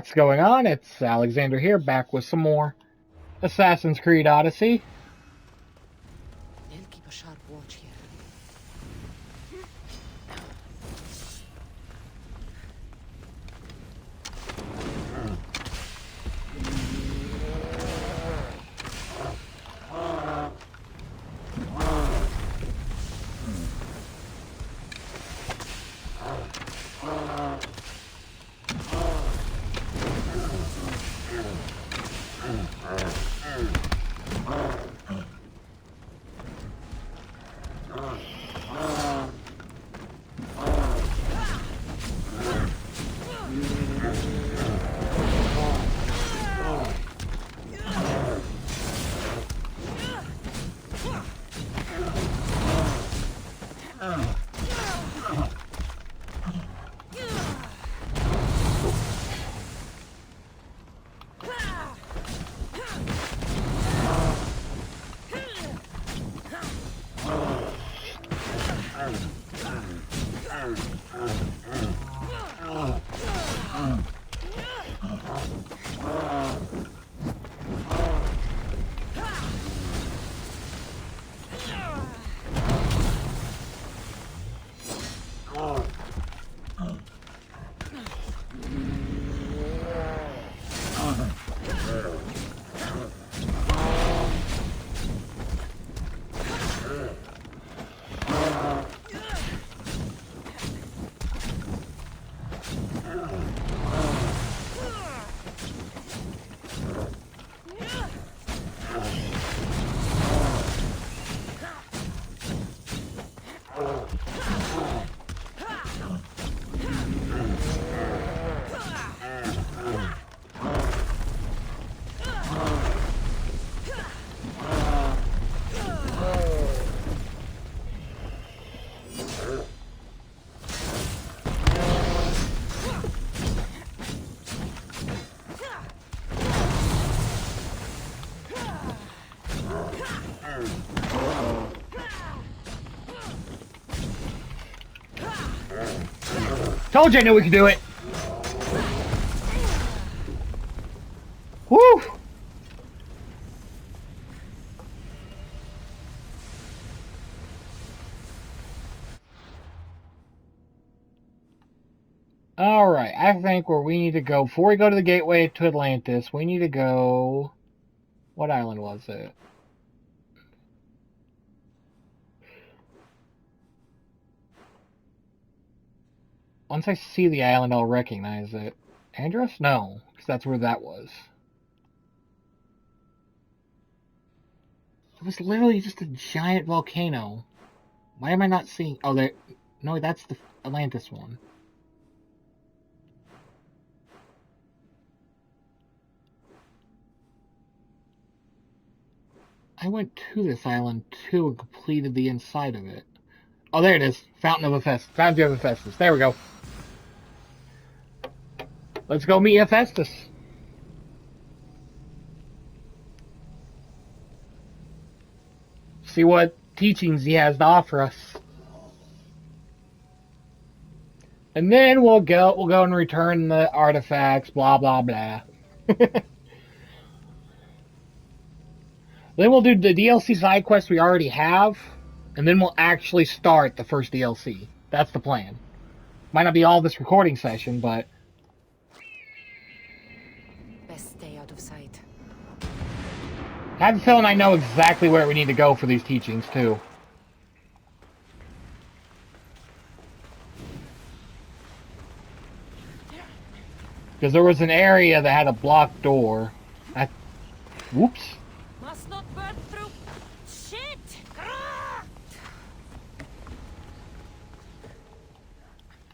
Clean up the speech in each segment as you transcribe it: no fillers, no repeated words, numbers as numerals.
What's going on? It's Alexander here, back with some more Assassin's Creed Odyssey. They'll keep a sharp watch here. Told you I knew we could do it! Woo! Alright, I think where we need to go, before we go to the gateway to Atlantis, we need to go... What island was it? Once I see the island, I'll recognize it. Andros? No, because that's where that was. It was literally just a giant volcano. Why am I not seeing... Oh, there... No, that's the Atlantis one. I went to this island, too, and completed the inside of it. Oh, there it is. Fountain of Hephaestus. There we go. Let's go meet Hephaestus. See what teachings he has to offer us. And then we'll go and return the artifacts, blah blah blah. Then we'll do the DLC side quests we already have, and then we'll actually start the first DLC. That's the plan. Might not be all this recording session, but... Best stay out of sight. I have a feeling I know exactly where we need to go for these teachings, too. Because there was an area that had a blocked door. Whoops. Must not burn through. Shit!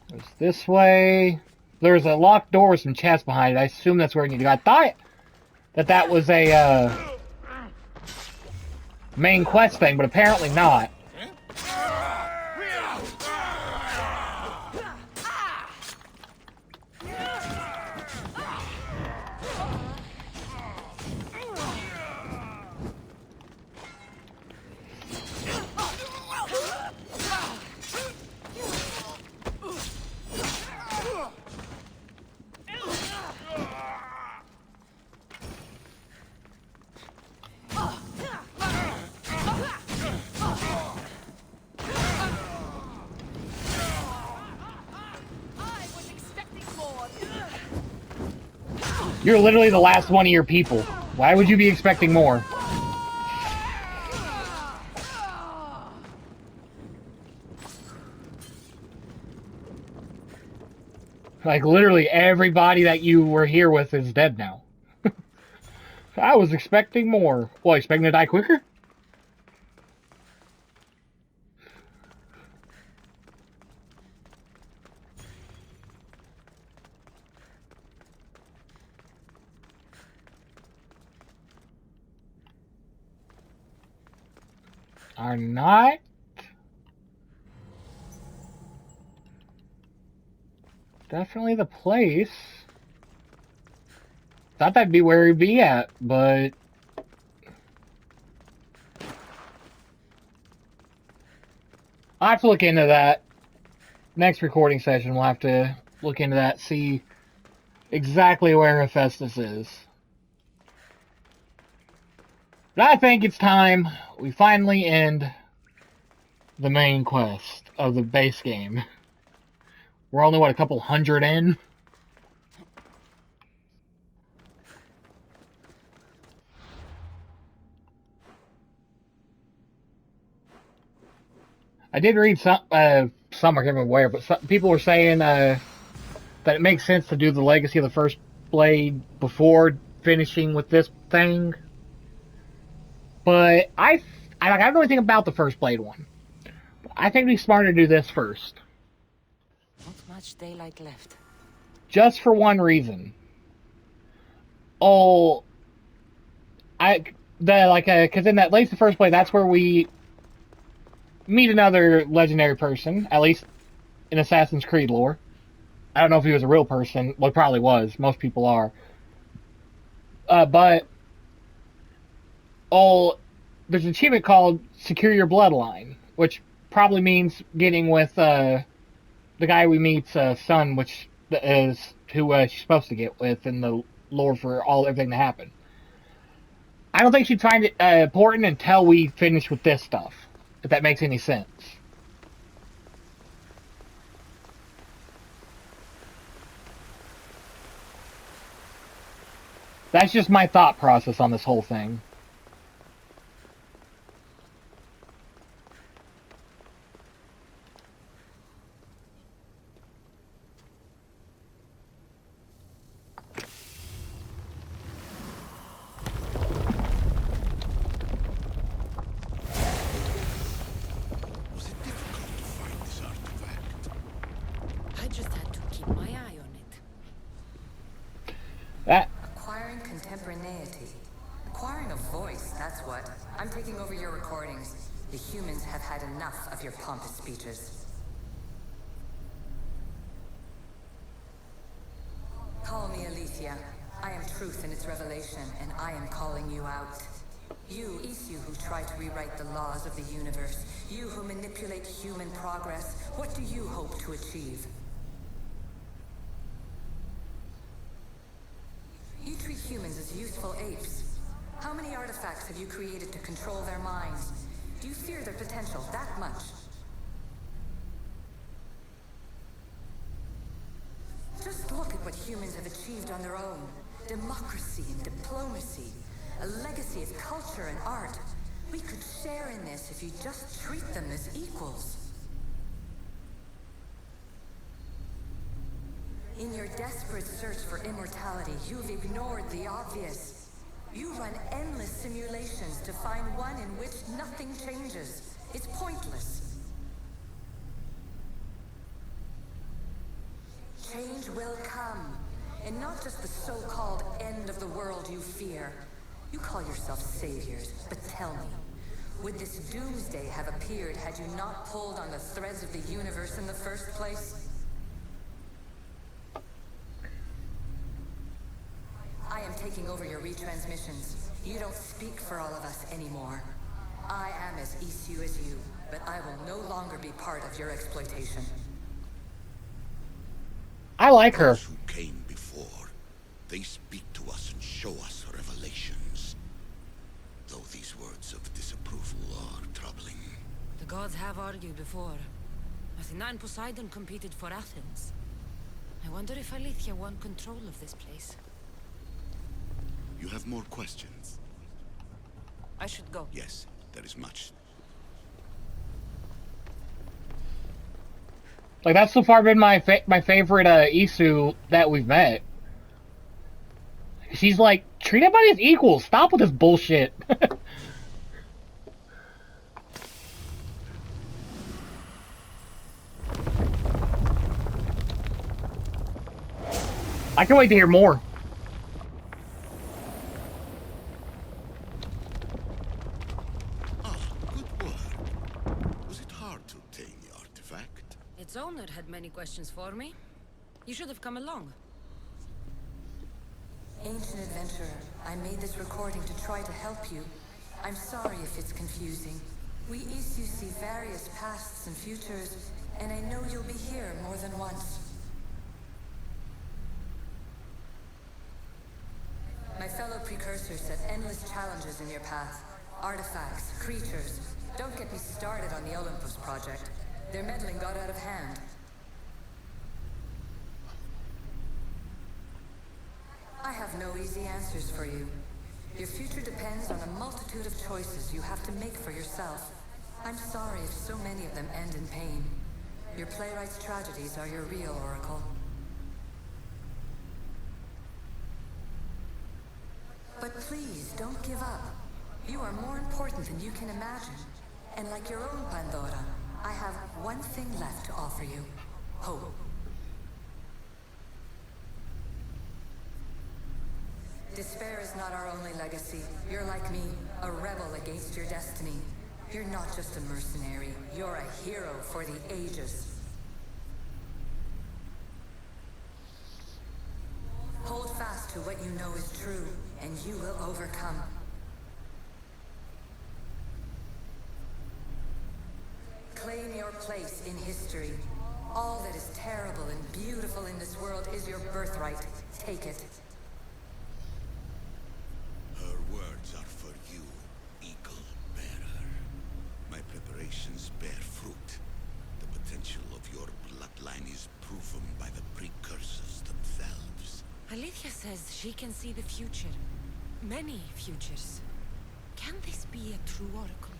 There's this way. There's a locked door with some chests behind it. I assume that's where we need to go. I thought that was a main quest thing, but apparently not. You're literally the last one of your people. Why would you be expecting more? Like, literally everybody that you were here with is dead now. I was expecting more. Well, expecting to die quicker? Are not? Definitely the place. Thought that'd be where he'd be at, but... I'll have to look into that. Next recording session, we'll have to look into that, see exactly where Hephaestus is. But I think it's time we finally end the main quest of the base game. We're only, what, a couple hundred in? I did read some, I can't remember where, but some people were saying that it makes sense to do the Legacy of the First Blade before finishing with this thing. But I don't know anything about the First Blade one. I think it'd be smarter to do this first. Not much daylight left. Just for one reason. Because in that Legacy of the First Blade, that's where we meet another legendary person, at least in Assassin's Creed lore. I don't know if he was a real person. Well, he probably was. Most people are. But there's an achievement called Secure Your Bloodline, which probably means getting with the guy we meet's son, which is who she's supposed to get with in the lore for everything to happen. I don't think she'd find it important until we finish with this stuff, if that makes any sense. That's just my thought process on this whole thing. Was it difficult to find this artifact? I just had to keep my eye on it. That Acquiring contemporaneity. Acquiring a voice, that's what. I'm taking over your recordings. The humans have had enough of your pompous speeches. Call me Alicia. I am truth in its revelation, and I am calling you out. You, Isu, who try to rewrite the laws of the universe. You who manipulate human progress. What do you hope to achieve? You treat humans as useful apes. How many artifacts have you created to control their minds? Do you fear their potential that much? Just look at what humans have achieved on their own. Democracy and diplomacy. A legacy of culture and art. We could share in this if you just treat them as equals. In your desperate search for immortality, you've ignored the obvious. You run endless simulations to find one in which nothing changes. It's pointless. Change will come, and not just the so-called end of the world you fear. You call yourself saviors, but tell me, would this doomsday have appeared had you not pulled on the threads of the universe in the first place? I am taking over your retransmissions. You don't speak for all of us anymore. I am as Isu as you, but I will no longer be part of your exploitation. I like her. Those who came before, they speak to us and show us revelations. Though these words of disapproval are troubling. The gods have argued before. Athena and Poseidon competed for Athens. I wonder if Alethea won control of this place. You have more questions? I should go. Yes, there is much. Like, that's so far been my favorite Isu that we've met. She's like, treat everybody as equals. Stop with this bullshit. I can't wait to hear more. Ah, good work. Was it hard to obtain the artifact? Its owner had many questions for me. You should have come along. Ancient adventurer, I made this recording to try to help you. I'm sorry if it's confusing. We Isu see various pasts and futures, and I know you'll be here more than once. My fellow precursors set endless challenges in your path. Artifacts, creatures. Don't get me started on the Olympus project. Their meddling got out of hand. I have no easy answers for you. Your future depends on a multitude of choices you have to make for yourself. I'm sorry if so many of them end in pain. Your playwright's tragedies are your real oracle. But please, don't give up. You are more important than you can imagine. And like your own Pandora, I have one thing left to offer you. Hope. Despair is not our only legacy. You're like me, a rebel against your destiny. You're not just a mercenary, you're a hero for the ages. Hold fast to what you know is true, and you will overcome. Claim your place in history. All that is terrible and beautiful in this world is your birthright. Take it. Her words are for you, Eagle Bearer. My preparations bear fruit. The potential of your bloodline is proven by the precursors themselves. Alethea says she can see the future. Many futures. Can this be a true oracle?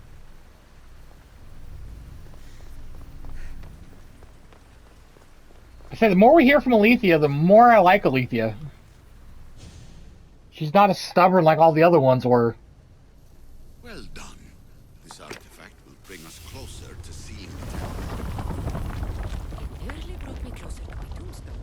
I say the more we hear from Alethea, the more I like Alethea. She's not as stubborn like all the other ones were. Well done. This artifact will bring us closer to seeing the temple. It nearly brought me closer to my tombstone.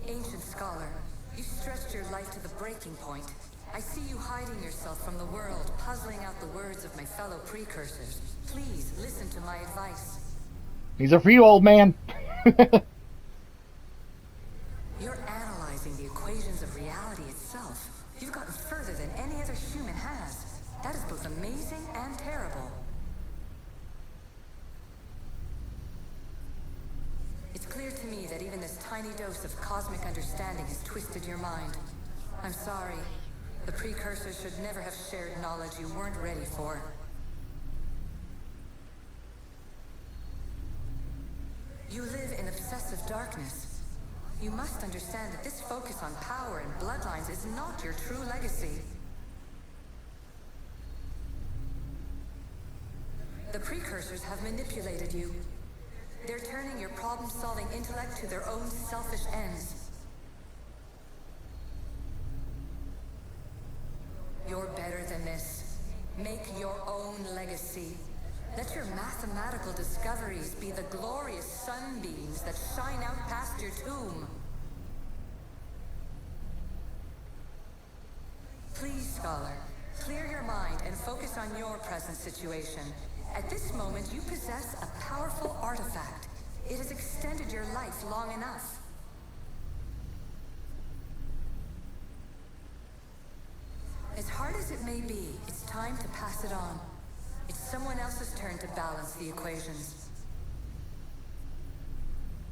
Ancient scholar, you stretched your life to the breaking point. I see you hiding yourself from the world, puzzling out the words of my fellow precursors. Please listen to my advice. These are for you, old man. You're analyzing the equations of reality itself. You've gotten further than any other human has. That is both amazing and terrible. It's clear to me that even this tiny dose of cosmic understanding has twisted your mind. I'm sorry. The precursors should never have shared knowledge you weren't ready for. You live in obsessive darkness. You must understand that this focus on power and bloodlines is not your true legacy. The precursors have manipulated you. They're turning your problem-solving intellect to their own selfish ends. You're better than this. Make your own legacy. Let your mathematical discoveries be the glorious sunbeams that shine out past your tomb. Please, scholar, clear your mind and focus on your present situation. At this moment, you possess a powerful artifact. It has extended your life long enough. As hard as it may be, it's time to pass it on. It's someone else's turn to balance the equations.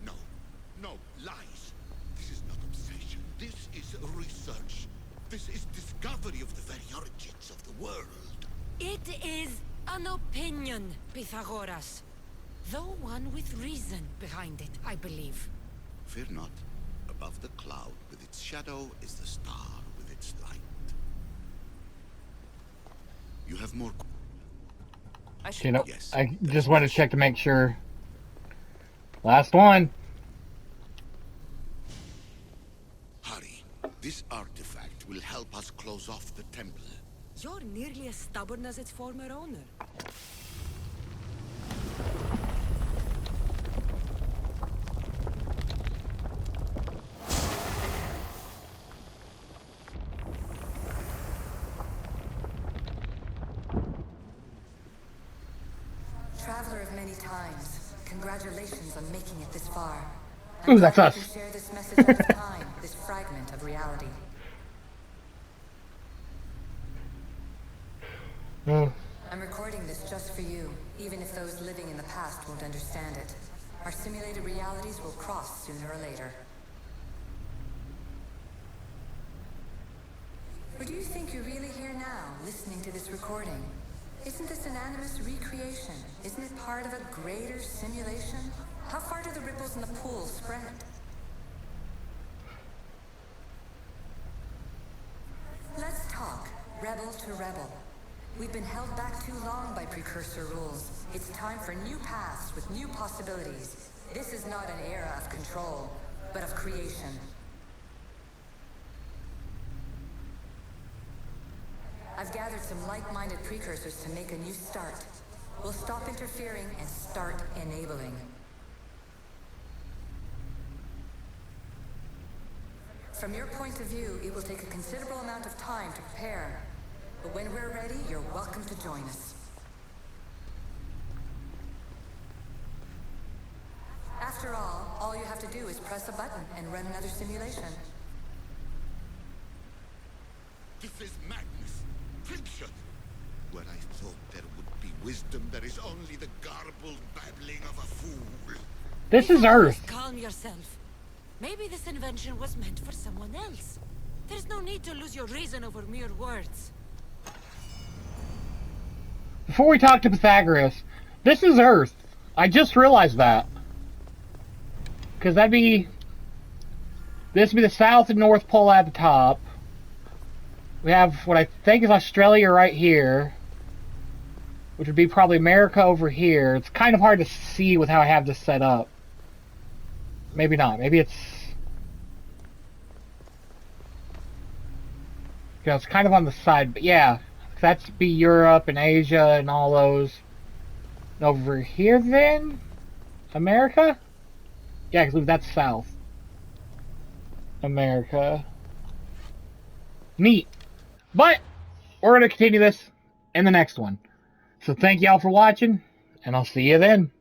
No, no, lies. This is not obsession. This is research. This is discovery of the very origins of the world. It is an opinion, Pythagoras. Though one with reason behind it, I believe. Fear not. Above the cloud with its shadow is the star with its light. You have more... You know, Yes, I there just is wanted to much. check to make sure. Last one. Hurry. This artifact will help us close off the temple. You're nearly as stubborn as its former owner. Traveler of many times, congratulations on making it this far. Ooh, that's glad us. you can share this message out of time, this fragment of reality. I'm recording this just for you, even if those living in the past won't understand it. Our simulated realities will cross sooner or later. Or do you think you're really here now, listening to this recording? Isn't this an animus recreation? Isn't it part of a greater simulation? How far do the ripples in the pool spread? Let's talk, rebel to rebel. We've been held back too long by precursor rules. It's time for new paths with new possibilities. This is not an era of control, but of creation. I've gathered some like-minded precursors to make a new start. We'll stop interfering and start enabling. From your point of view, it will take a considerable amount of time to prepare. But when we're ready, you're welcome to join us. After all you have to do is press a button and run another simulation. This is madness. Fiction. Where I thought there would be wisdom, there is only the garbled babbling of a fool. This is Earth. Calm yourself. Maybe this invention was meant for someone else. There's no need to lose your reason over mere words. Before we talk to Pythagoras, this is Earth. I just realized that. Because this would be the South and North Pole at the top. We have what I think is Australia right here, which would be probably America over here. It's kind of hard to see with how I have this set up. Maybe not. Maybe it's... You know, it's kind of on the side, but yeah. That'd be Europe and Asia and all those. And over here then? America? Yeah, because that's South. America. Neat. But, we're going to continue this in the next one. So thank y'all for watching, and I'll see you then.